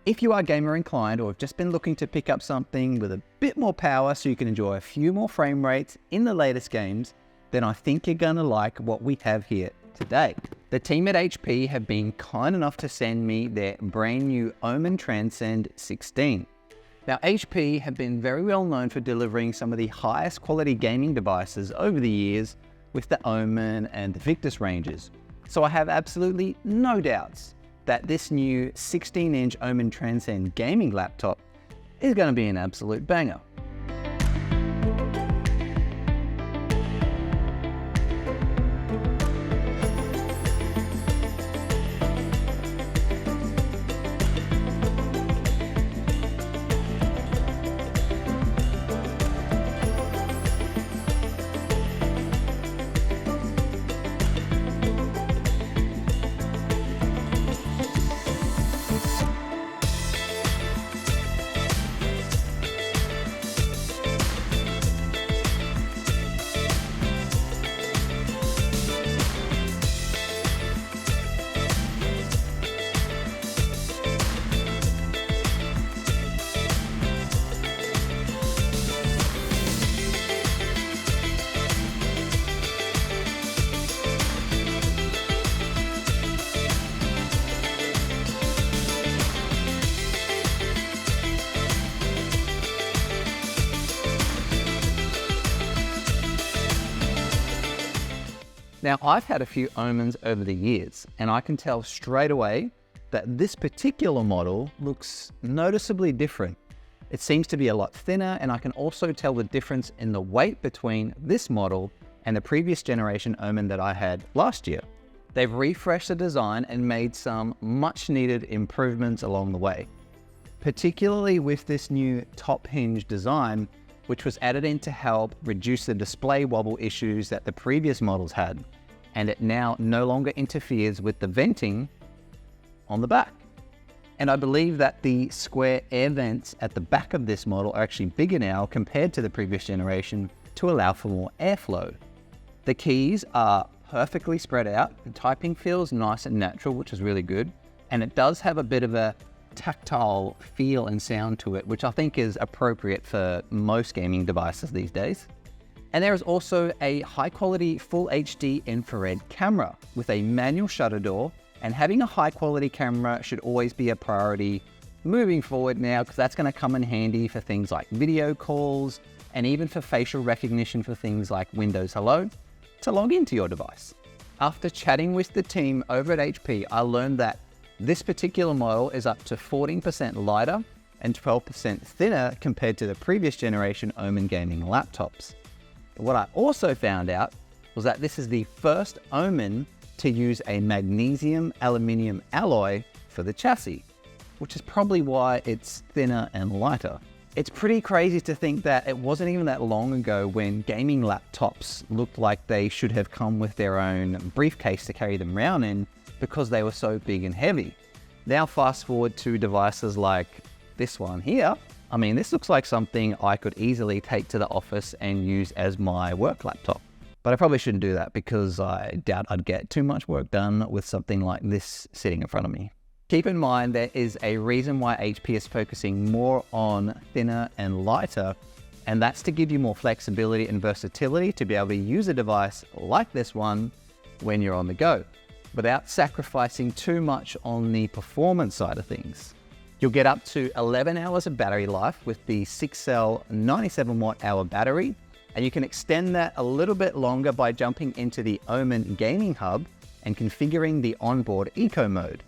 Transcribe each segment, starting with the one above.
If you are gamer inclined or have just been looking to pick up something with a bit more power so you can enjoy a few more frame rates in the latest games, then I think you're gonna like what we have here today. The team at HP have been kind enough to send me their brand new Omen Transcend 16. Now, HP have been very well known for delivering some of the highest quality gaming devices over the years with the Omen and the Victus ranges. So I have absolutely no doubts that this new 16-inch Omen Transcend gaming laptop is going to be an absolute banger. Now, I've had a few Omens over the years, and I can tell straight away that this particular model looks noticeably different. It seems to be a lot thinner, and I can also tell the difference in the weight between this model and the previous generation Omen that I had last year. They've refreshed the design and made some much needed improvements along the way, particularly with this new top hinge design, which was added in to help reduce the display wobble issues that the previous models had, and it now no longer interferes with the venting on the back. And I believe that the square air vents at the back of this model are actually bigger now compared to the previous generation to allow for more airflow. The keys are perfectly spread out, the typing feels nice and natural, which is really good, and it does have a bit of a tactile feel and sound to it, which I think is appropriate for most gaming devices these days. And there is also a high quality full HD infrared camera with a manual shutter door, and having a high quality camera should always be a priority moving forward now, because that's going to come in handy for things like video calls and even for facial recognition for things like Windows Hello to log into your device. After chatting with the team over at HP, I learned that this particular model is up to 14% lighter and 12% thinner compared to the previous generation Omen gaming laptops. But what I also found out was that this is the first Omen to use a magnesium aluminium alloy for the chassis, which is probably why it's thinner and lighter. It's pretty crazy to think that it wasn't even that long ago when gaming laptops looked like they should have come with their own briefcase to carry them around in, because they were so big and heavy. Now fast forward to devices like this one here. I mean, this looks like something I could easily take to the office and use as my work laptop. But I probably shouldn't do that because I doubt I'd get too much work done with something like this sitting in front of me. Keep in mind there is a reason why HP is focusing more on thinner and lighter, and that's to give you more flexibility and versatility to be able to use a device like this one when you're on the go, without sacrificing too much on the performance side of things. You'll get up to 11 hours of battery life with the 6-cell 97 watt-hour battery, and you can extend that a little bit longer by jumping into the Omen Gaming Hub and configuring the onboard eco mode.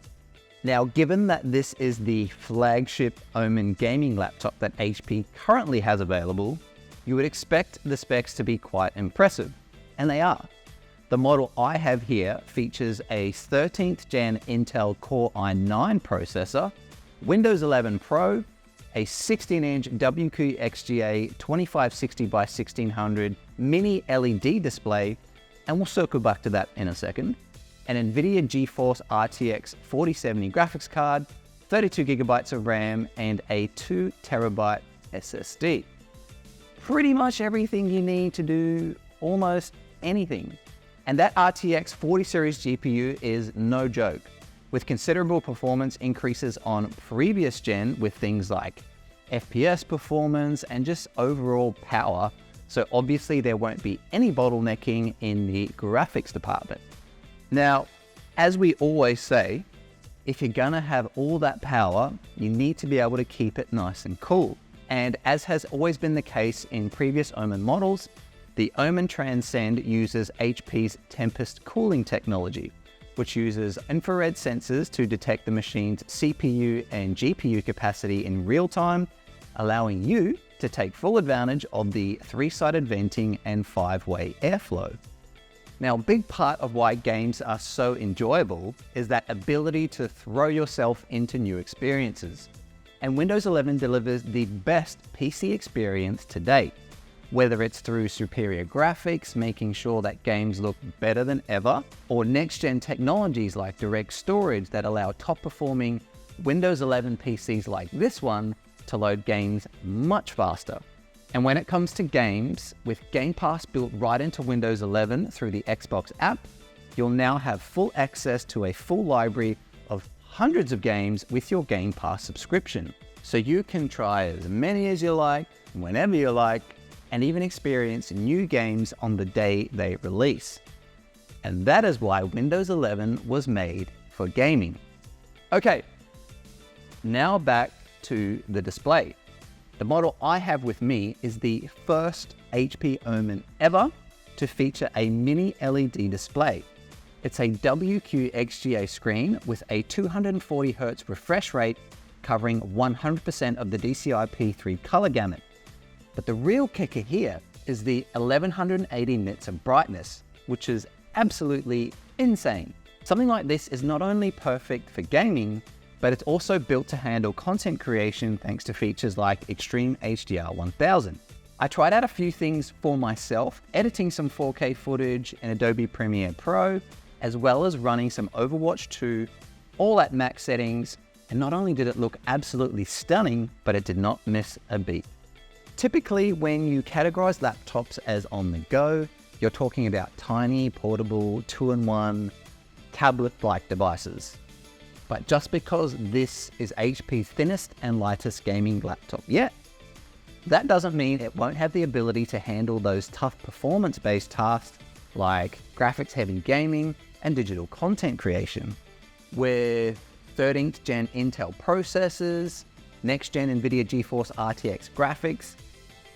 Now, given that this is the flagship Omen gaming laptop that HP currently has available, you would expect the specs to be quite impressive, and they are. The model I have here features a 13th gen Intel Core i9 processor, Windows 11 Pro, a 16-inch WQXGA 2560 by 1600 mini LED display, and we'll circle back to that in a second, an NVIDIA GeForce RTX 4070 graphics card, 32 gigabytes of RAM, and a 2 terabyte SSD. Pretty much everything you need to do almost anything. And that RTX 40 series GPU is no joke. with considerable performance increases on previous gen with things like FPS performance and just overall power. So obviously there won't be any bottlenecking in the graphics department. Now, as we always say, if you're gonna have all that power, you need to be able to keep it nice and cool. And as has always been the case in previous Omen models, the Omen Transcend uses HP's Tempest cooling technology, which uses infrared sensors to detect the machine's CPU and GPU capacity in real time, allowing you to take full advantage of the 3-sided venting and 5-way airflow. Now, a big part of why games are so enjoyable is that ability to throw yourself into new experiences. And Windows 11 delivers the best PC experience to date, whether it's through superior graphics, making sure that games look better than ever, or next-gen technologies like direct storage that allow top-performing Windows 11 PCs like this one to load games much faster. And when it comes to games, with Game Pass built right into Windows 11 through the Xbox app, you'll now have full access to a full library of hundreds of games with your Game Pass subscription. So you can try as many as you like, whenever you like, and even experience new games on the day they release. And that is why Windows 11 was made for gaming. Okay, now back to the display. The model I have with me is the first HP Omen ever to feature a mini LED display. It's a WQXGA screen with a 240Hz refresh rate covering 100% of the DCI P3 color gamut. But the real kicker here is the 1180 nits of brightness, which is absolutely insane. Something like this is not only perfect for gaming, but it's also built to handle content creation thanks to features like Extreme HDR 1000. I tried out a few things for myself, editing some 4K footage in Adobe Premiere Pro, as well as running some Overwatch 2, all at max settings, and not only did it look absolutely stunning, but it did not miss a beat. Typically, when you categorize laptops as on the go, you're talking about tiny, portable, 2-in-1, tablet-like devices. But just because this is HP's thinnest and lightest gaming laptop yet, that doesn't mean it won't have the ability to handle those tough performance-based tasks like graphics-heavy gaming and digital content creation. With 13th gen Intel processors, next-gen NVIDIA GeForce RTX graphics,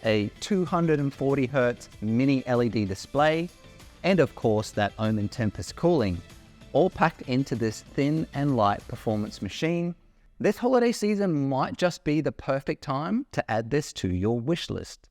a 240Hz mini LED display, and of course that Omen Tempest cooling, all packed into this thin and light performance machine, this holiday season might just be the perfect time to add this to your wish list.